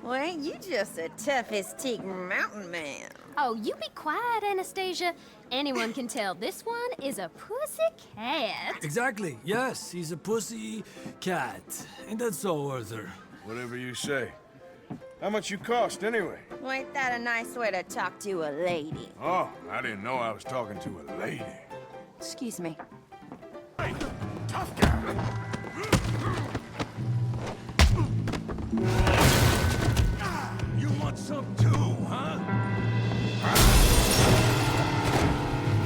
Well, you just a tough-as-teak mountain man. Oh, you be quiet, Anastasia. Anyone can tell this one is a pussy cat. Exactly. Yes, he's a pussy cat. Ain't that so, Arthur? Whatever you say. How much you cost, anyway? Well, ain't that a nice way to talk to a lady? Oh, I didn't know I was talking to a lady. Excuse me. Hey, tough guy. You want some too, huh?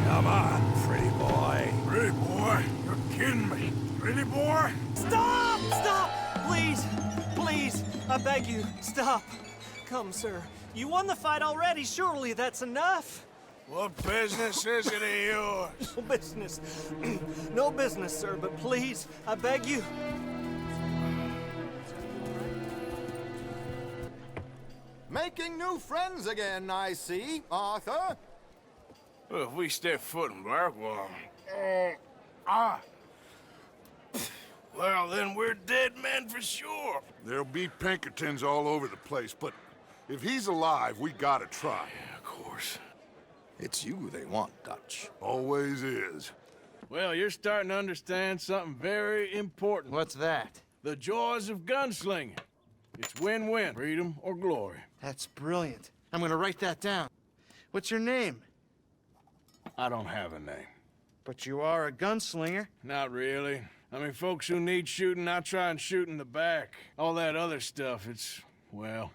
Come on, pretty boy. Pretty boy? You're kidding me. Pretty boy? Stop! Stop! Please! Please! I beg you, stop. Come, sir. You won the fight already. Surely that's enough. What business is it of yours? No business. No business, sir, but please, I beg you. Making new friends again, I see, Arthur. Well, if we step foot in Blackwall... Well, then we're dead men for sure. There'll be Pinkertons all over the place, but if he's alive, we gotta try. Yeah, of course. It's you they want, Dutch. Always is. Well, you're starting to understand something very important. What's that? The joys of gunslinging. It's win-win, freedom or glory. That's brilliant. I'm gonna write that down. What's your name? I don't have a name. But you are a gunslinger. Not really. I mean, folks who need shooting, I try and shoot in the back. All that other stuff, it's, well,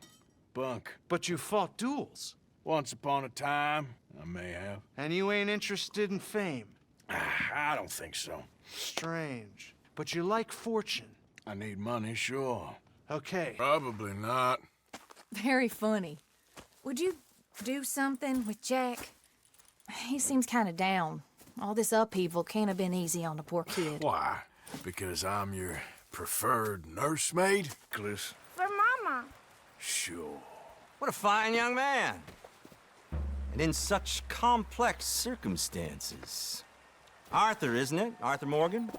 bunk. But you fought duels. Once upon a time, I may have. And you ain't interested in fame. I don't think so. Strange. But you like fortune. I need money, sure. Okay. Probably not. Very funny. Would you do something with Jack? He seems kind of down. All this upheaval can't have been easy on the poor kid. Why? Because I'm your preferred nursemaid, Cliss? For Mama. Sure. What a fine young man. And in such complex circumstances. Arthur, isn't it? Arthur Morgan?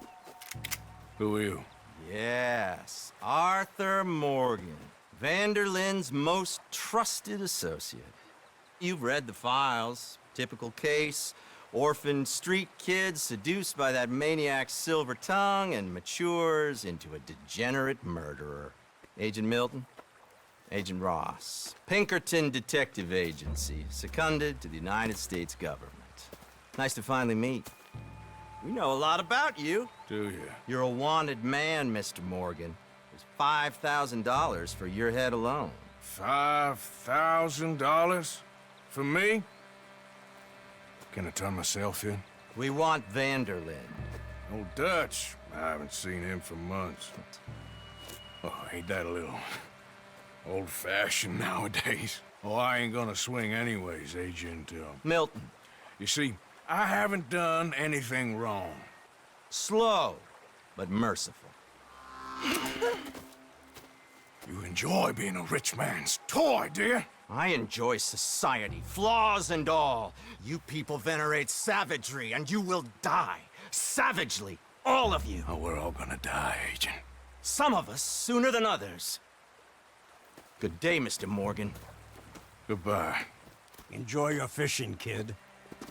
Who are you? Yes, Arthur Morgan. Vanderlin's most trusted associate. You've read the files. Typical case. Orphaned street kid seduced by that maniac's silver tongue and matures into a degenerate murderer. Agent Milton? Agent Ross. Pinkerton Detective Agency, seconded to the United States government. Nice to finally meet. We know a lot about you. Do you? You're a wanted man, Mr. Morgan. There's $5,000 for your head alone. $5,000? For me? Can I turn myself in? We want Vanderlyn. Old Dutch. I haven't seen him for months. Oh, ain't that a little old-fashioned nowadays? Oh, I ain't gonna swing anyways, Agent, Milton. You see, I haven't done anything wrong. Slow, but merciful. You enjoy being a rich man's toy, do you? I enjoy society, flaws and all. You people venerate savagery, and you will die. Savagely, all of you. Oh, we're all gonna die, Agent. Some of us sooner than others. Good day, Mr. Morgan. Goodbye. Enjoy your fishing, kid.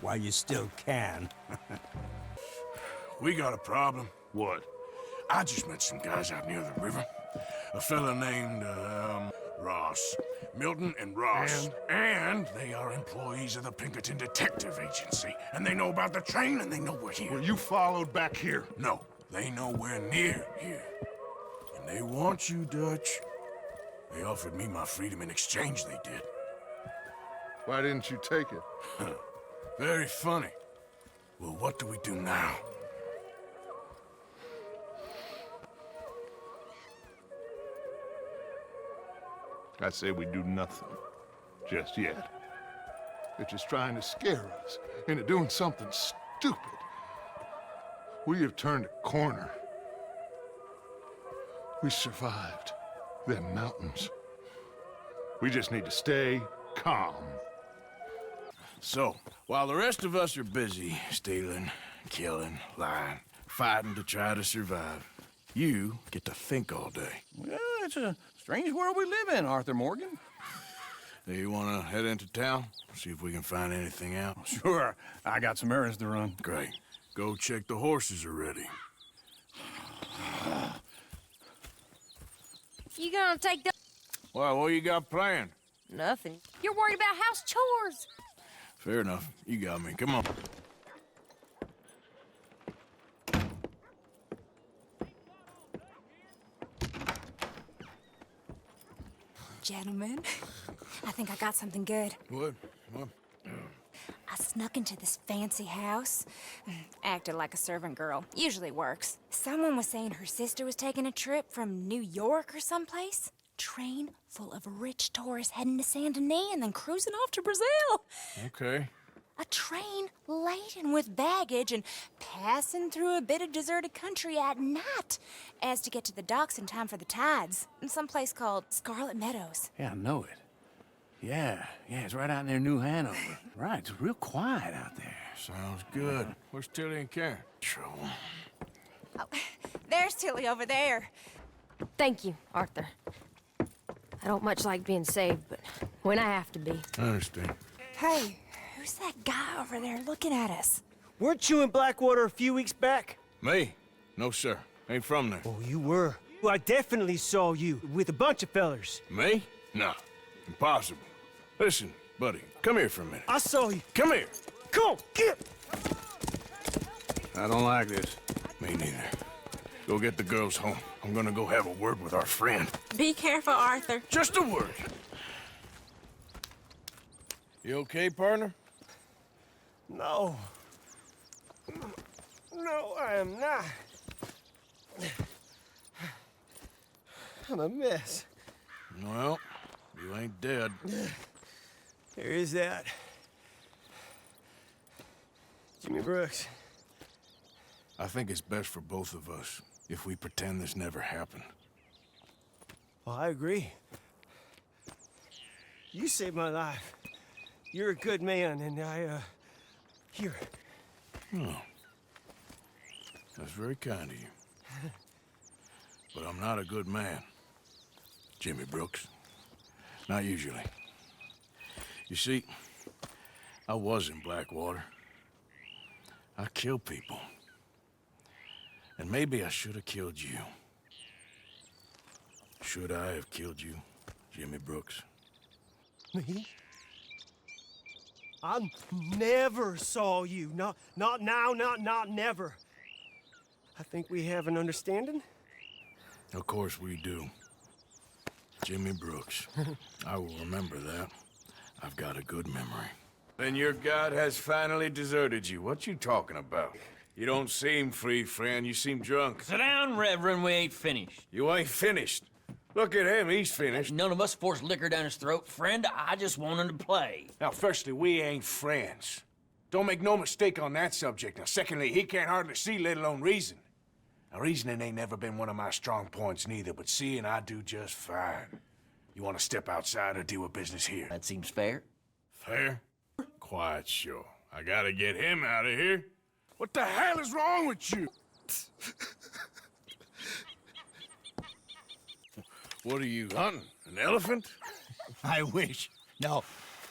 While you still can. We got a problem. What? I just met some guys out near the river. A fella named, Ross. Milton and Ross. And they are employees of the Pinkerton Detective Agency. And they know about the train, and they know we're here. Were you followed back here? No, they know we're near here. And they want you, Dutch. They offered me my freedom in exchange, they did. Why didn't you take it? Very funny. Well, what do we do now? I say we do nothing. Just yet. They're just trying to scare us into doing something stupid. We have turned a corner. We survived them mountains. We just need to stay calm. So, while the rest of us are busy stealing, killing, lying, fighting to try to survive, you get to think all day. Well, it's a Strange world we live in, Arthur Morgan. Hey, you wanna head into town? See if we can find anything out? Sure. I got some errands to run. Great. Go check the horses are ready. You gonna take the... Well, what you got planned? Nothing. You're worried about house chores. Fair enough. You got me. Come on. Gentlemen, I think I got something good. What? What? I snuck into this fancy house. Acted like a servant girl. Usually works. Someone was saying her sister was taking a trip from New York or someplace. Train full of rich tourists heading to Saint Denis and then cruising off to Brazil. Okay. A train laden with baggage and passing through a bit of deserted country at night as to get to the docks in time for the tides in some place called Scarlet Meadows. Yeah, I know it. Yeah, it's right out near New Hanover. Right, it's real quiet out there. Sounds good. Where's Tilly and Karen? Trouble. Oh, there's Tilly over there. Thank you, Arthur. I don't much like being saved, but when I have to be. I understand. Hey, who's that guy over there looking at us? Weren't you in Blackwater a few weeks back? Me? No, sir. Ain't from there. Oh, you were. Well, I definitely saw you with a bunch of fellers. Me? No. Impossible. Listen, buddy, come here for a minute. I saw you. Come here. Come on, get! I don't like this. Me neither. Go get the girls home. I'm gonna go have a word with our friend. Be careful, Arthur. Just a word. You okay, partner? No. No, I am not. I'm a mess. Well, you ain't dead. There is that. Jimmy Brooks. I think it's best for both of us if we pretend this never happened. Well, I agree. You saved my life. You're a good man, and here. Oh. That's very kind of you. But I'm not a good man, Jimmy Brooks. Not usually. You see, I was in Blackwater. I killed people. And maybe I should have killed you. Should I have killed you, Jimmy Brooks? Me? I never saw you. Not now, not never. I think we have an understanding. Of course we do. Jimmy Brooks. I will remember that. I've got a good memory. Then your god has finally deserted you. What you talking about? You don't seem free, friend. You seem drunk. Sit down, Reverend. We ain't finished. You ain't finished. Look at him. He's finished. None of us forced liquor down his throat. Friend, I just want him to play. Now, firstly, we ain't friends. Don't make no mistake on that subject. Now, secondly, he can't hardly see, let alone reason. Now, reasoning ain't never been one of my strong points neither, but seeing I do just fine. You want to step outside or deal with business here? That seems fair. Fair? Quite sure. I gotta get him out of here. What the hell is wrong with you? What are you hunting? An elephant? I wish. No.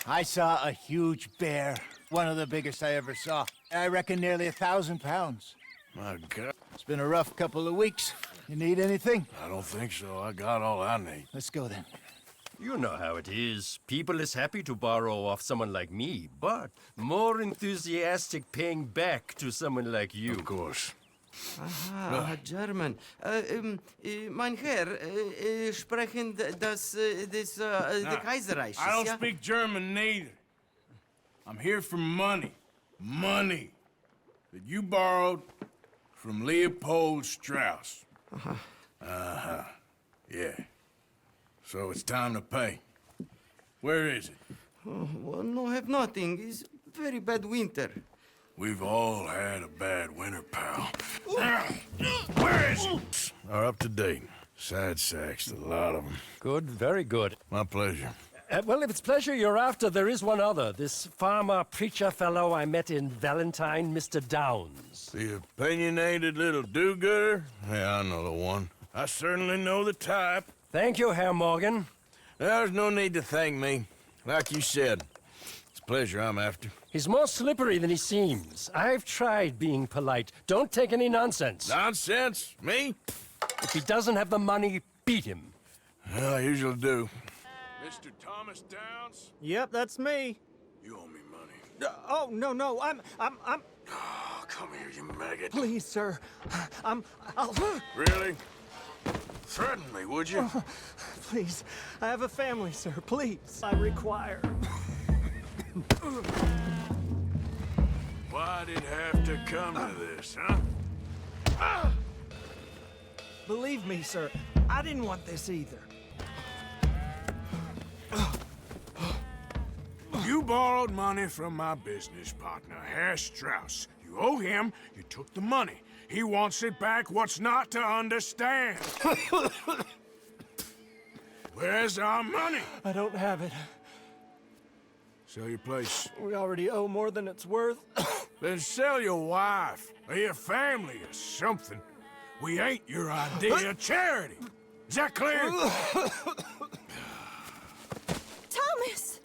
I saw a huge bear. One of the biggest I ever saw. I reckon nearly 1,000 pounds. My God. It's been a rough couple of weeks. You need anything? I don't think so. I got all I need. Let's go then. You know how it is. People is happy to borrow off someone like me, but more enthusiastic paying back to someone like you. Of course. Aha, German. Mein Herr, sprechen the Kaiserreich. I don't speak German neither. I'm here for money. Money that you borrowed from Leopold Strauss. Uh-huh. Yeah. So it's time to pay. Where is it? Oh, well, no, have nothing. It's very bad winter. We've all had a bad winter, pal. Where is it? Are up to date. Sad sacks, a lot of them. Good, very good. My pleasure. Well, if it's pleasure you're after, there is one other. This farmer preacher fellow I met in Valentine, Mr. Downs. The opinionated little do-gooder? Yeah, I know the one. I certainly know the type. Thank you, Herr Morgan. There's no need to thank me. Like you said, it's pleasure I'm after. He's more slippery than he seems. I've tried being polite. Don't take any nonsense. Nonsense? Me? If he doesn't have the money, beat him. Well, I usually do. Mr. Thomas Downs? Yep, that's me. You owe me money. Oh, no, I'm... Oh, come here, you maggot. Please, sir. I'll... Really? Threaten me, would you? Please, I have a family, sir. Please, I require... Why'd it have to come to this, huh? Believe me, sir, I didn't want this either. You borrowed money from my business partner, Herr Strauss. You owe him, you took the money. He wants it back, what's not to understand? Where's our money? I don't have it. Sell your place. We already owe more than it's worth. Then sell your wife, or your family, or something. We ain't your idea of charity. Is that clear? Thomas!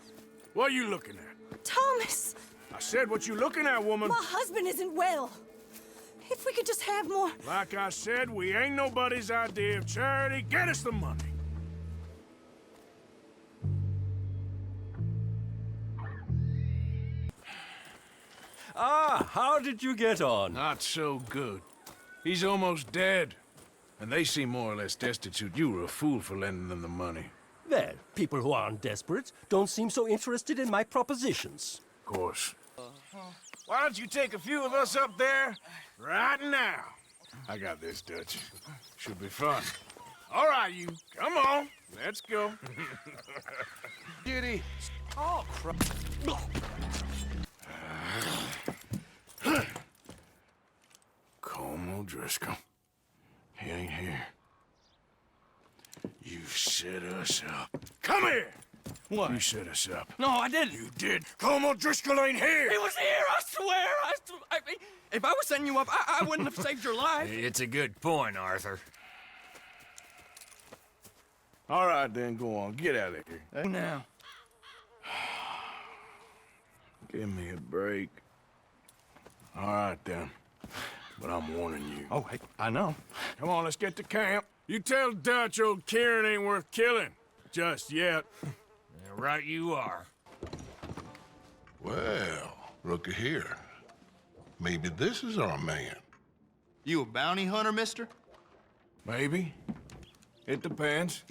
What are you looking at? Thomas! I said, what you looking at, woman? My husband isn't well. If we could just have more... Like I said, we ain't nobody's idea of charity. Get us the money. Ah, how did you get on? Not so good. He's almost dead. And they seem more or less destitute. You were a fool for lending them the money. Well, people who aren't desperate don't seem so interested in my propositions. Of course. Why don't you take a few of us up there right now? I got this, Dutch. Should be fun. All right, you. Come on. Let's go. Giddy. Oh, crap. Colm O'Driscoll. He ain't here. You set us up. Come here! What? You set us up. No, I didn't. You did. Colm O'Driscoll ain't here! He was here, I swear! If I was setting you up, I wouldn't have saved your life. It's a good point, Arthur. All right, then, go on. Get out of here. Now. Give me a break. All right, then. But I'm warning you. Oh, hey, I know. Come on, let's get to camp. You tell Dutch old Kieran ain't worth killing. Just yet. Right you are. Well, looky here. Maybe this is our man. You a bounty hunter, mister? Maybe. It depends.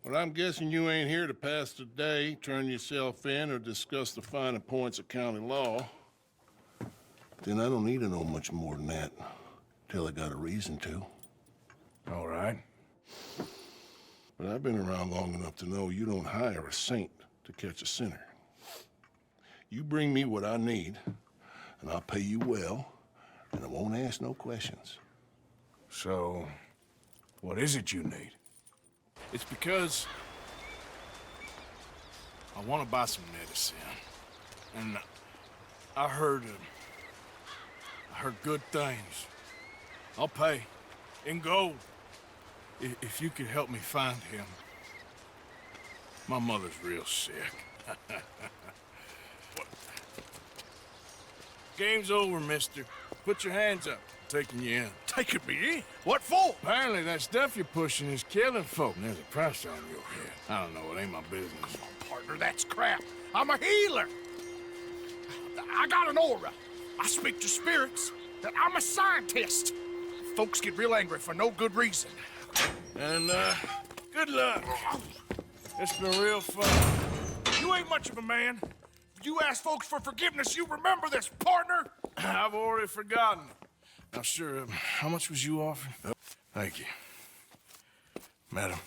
Well, I'm guessing you ain't here to pass the day, turn yourself in, or discuss the finer points of county law. Then I don't need to know much more than that, till I got a reason to. All right. But I've been around long enough to know you don't hire a saint to catch a sinner. You bring me what I need, and I'll pay you well, and I won't ask no questions. So, what is it you need? It's because I want to buy some medicine, and I heard good things. I'll pay in gold if you could help me find him. My mother's real sick. Game's over, mister. Put your hands up. I'm taking you in. Taking me in? What for? Apparently that stuff you're pushing is killing folk, and there's a price on your head. I don't know, it ain't my business. Come on, partner, that's crap. I'm a healer. I got an aura. I speak to spirits. I'm a scientist. Folks get real angry for no good reason. And, good luck. It's been real fun. You ain't much of a man. You ask folks for forgiveness, you remember this, partner? I've already forgotten. Now, sure, how much was you offering? Thank you. Madam.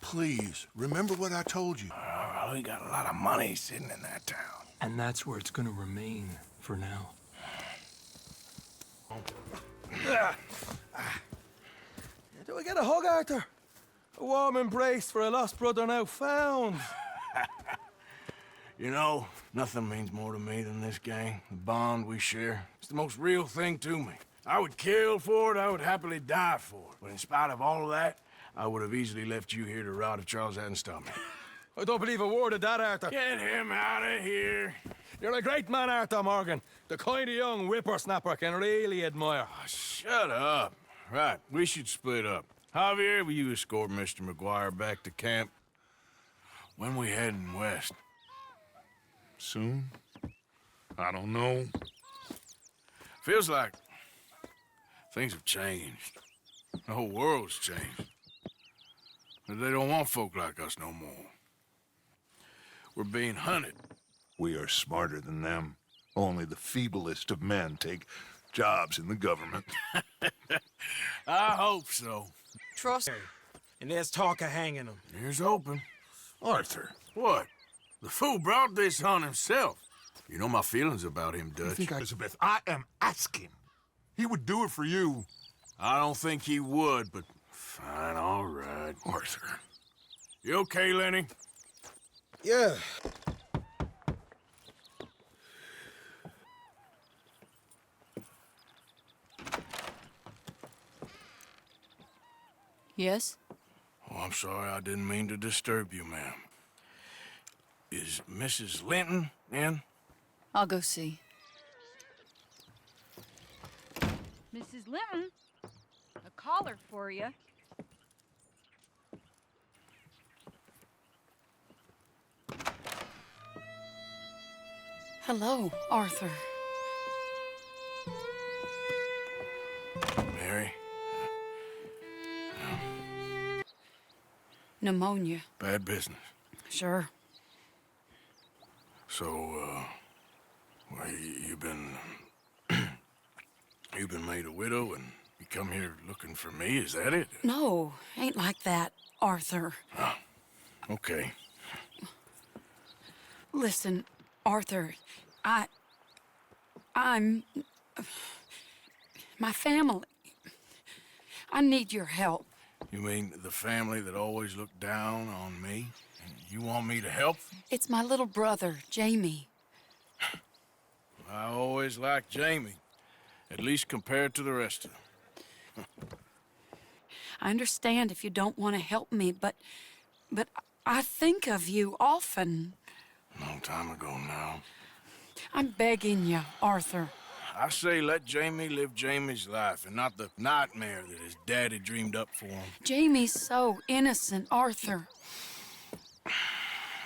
Please, remember what I told you. We got a lot of money sitting in that town. And that's where it's gonna remain for now. Do we get a hug, Arthur? A warm embrace for a lost brother now found. You know, nothing means more to me than this gang, the bond we share. It's the most real thing to me. I would kill for it, I would happily die for it. But in spite of all of that, I would have easily left you here to rot if Charles hadn't stopped me. I don't believe a word of that, Arthur. Get him out of here. You're a great man, Arthur Morgan. The kind of young whippersnapper can really admire. Oh, shut up. Right, we should split up. Javier, will you escort Mr. McGuire back to camp? When we heading west? Soon? I don't know. Feels like things have changed. The whole world's changed. They don't want folk like us no more. We're being hunted. We are smarter than them. Only the feeblest of men take jobs in the government. I hope so. Trust me. And there's talk of hanging him. Here's hoping. Arthur. What? The fool brought this on himself. You know my feelings about him, Dutch. Elizabeth, I am asking. He would do it for you. I don't think he would, but fine, all right. Arthur. You okay, Lenny? Yeah. Yes? Oh, I'm sorry. I didn't mean to disturb you, ma'am. Is Mrs. Linton in? I'll go see. Mrs. Linton, a caller for you. Hello, Arthur. Mary? Pneumonia. Bad business. Sure. So, well, you've been... you've been made a widow and you come here looking for me, is that it? No, ain't like that, Arthur. Oh, okay. Listen, Arthur, I'm... my family. I need your help. You mean the family that always looked down on me? And you want me to help? It's my little brother, Jamie. I always liked Jamie, at least compared to the rest of them. I understand if you don't want to help me, but I think of you often. Long time ago now. I'm begging you, Arthur. I say let Jamie live Jamie's life and not the nightmare that his daddy dreamed up for him. Jamie's so innocent, Arthur.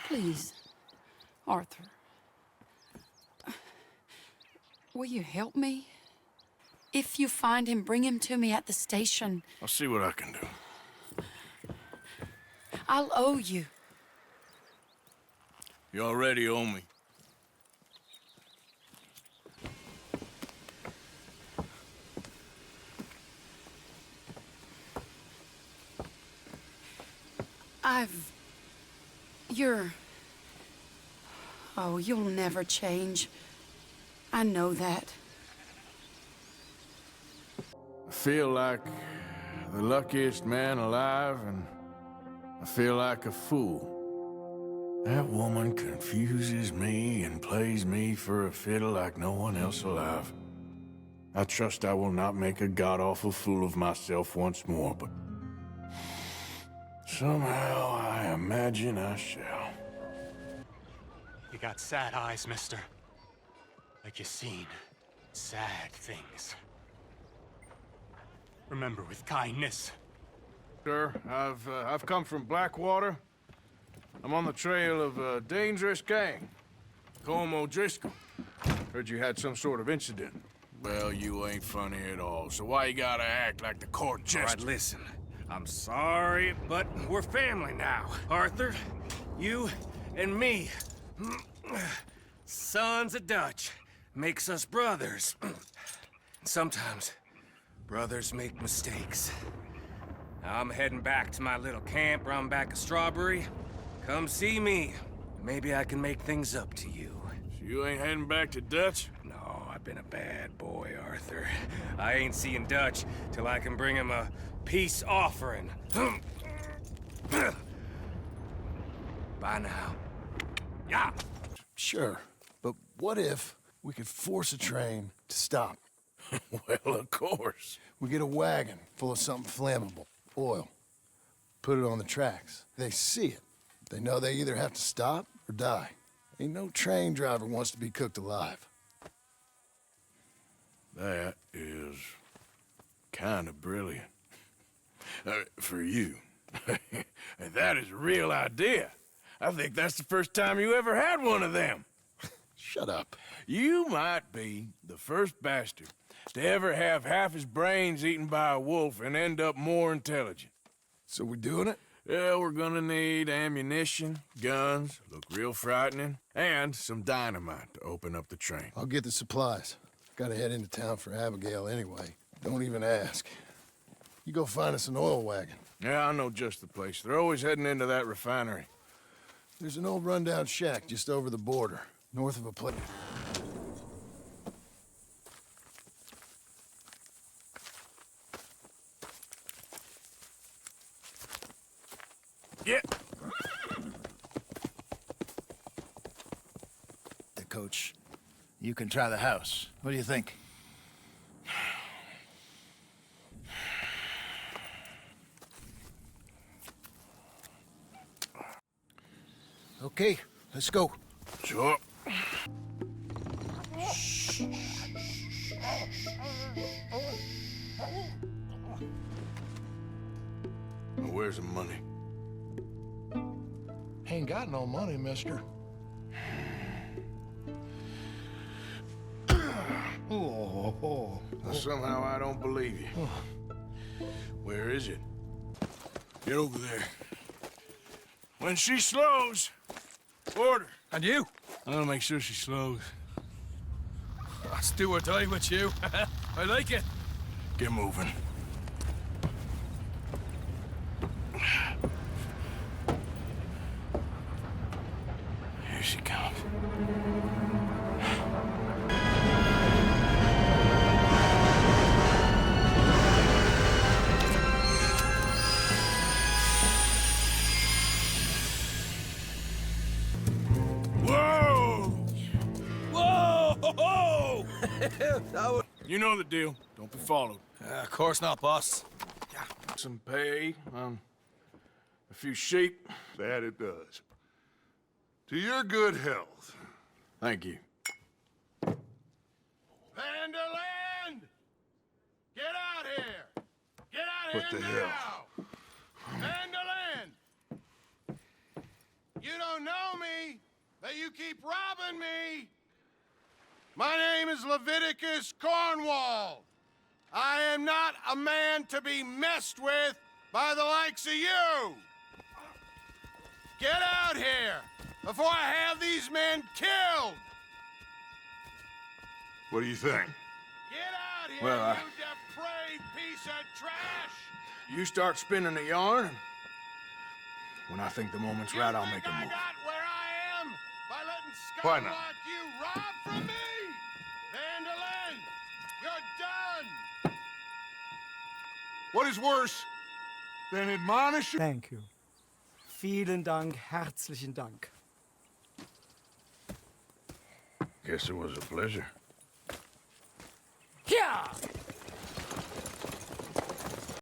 Please, Arthur. Will you help me? If you find him, bring him to me at the station. I'll see what I can do. I'll owe you. You already owe me. Oh, you'll never change. I know that. I feel like the luckiest man alive, and I feel like a fool. That woman confuses me and plays me for a fiddle like no one else alive. I trust I will not make a god-awful fool of myself once more, but somehow I imagine I shall. You got sad eyes, mister. Like you've seen sad things. Remember, with kindness. Sir, I've come from Blackwater. I'm on the trail of a dangerous gang. Colm O'Driscoll. Heard you had some sort of incident. Well, you ain't funny at all, so why you gotta act like the court jester? All right, listen. I'm sorry, but we're family now. Arthur, you and me. Sons of Dutch. Makes us brothers. Sometimes, brothers make mistakes. Now I'm heading back to my little camp around back of Strawberry. Come see me. Maybe I can make things up to you. So you ain't heading back to Dutch? No, I've been a bad boy, Arthur. I ain't seeing Dutch till I can bring him a peace offering. Bye now. Yeah. Sure, but what if we could force a train to stop? Well, of course. We get a wagon full of something flammable. Oil. put it on the tracks. They see it. They know they either have to stop or die. Ain't no train driver wants to be cooked alive. That is kind of brilliant. For you. That is a real idea. I think that's the first time you ever had one of them. Shut up. You might be the first bastard to ever have half his brains eaten by a wolf and end up more intelligent. So we doing it? Yeah, we're gonna need ammunition, guns, look real frightening, and some dynamite to open up the train. I'll get the supplies. Gotta head into town for Abigail anyway. Don't even ask. You go find us an oil wagon. Yeah, I know just the place. They're always heading into that refinery. There's an old rundown shack just over the border, north of a place. Yeah. Coach, you can try the house. What do you think? Okay, let's go. Sure. Where's the money? Ain't got no money, mister. Somehow I don't believe you. Where is it? Get over there. When she slows, order. And you? I'm gonna make sure she slows. Let's do or die with you. I like it. Get moving. Here she comes. You know the deal. Don't be followed. Of course not, boss. Some pay, a few sheep. That it does. To your good health. Thank you. Vanderland! Get out here! Get out What here the now! hell? Vanderland! You don't know me, but you keep robbing me! My name is Leviticus Cornwall. I am not a man to be messed with by the likes of you. Get out here before I have these men killed. What do you think? Get out here, Well, you depraved piece of trash. You start spinning the yarn, and when I think the moment's right, I'll make a I move. got where I am by letting Why scum not? like you rob from me. Vanderland, you're done. What is worse than admonish? Thank you. Vielen Dank, herzlichen Dank. Guess it was a pleasure. Yeah!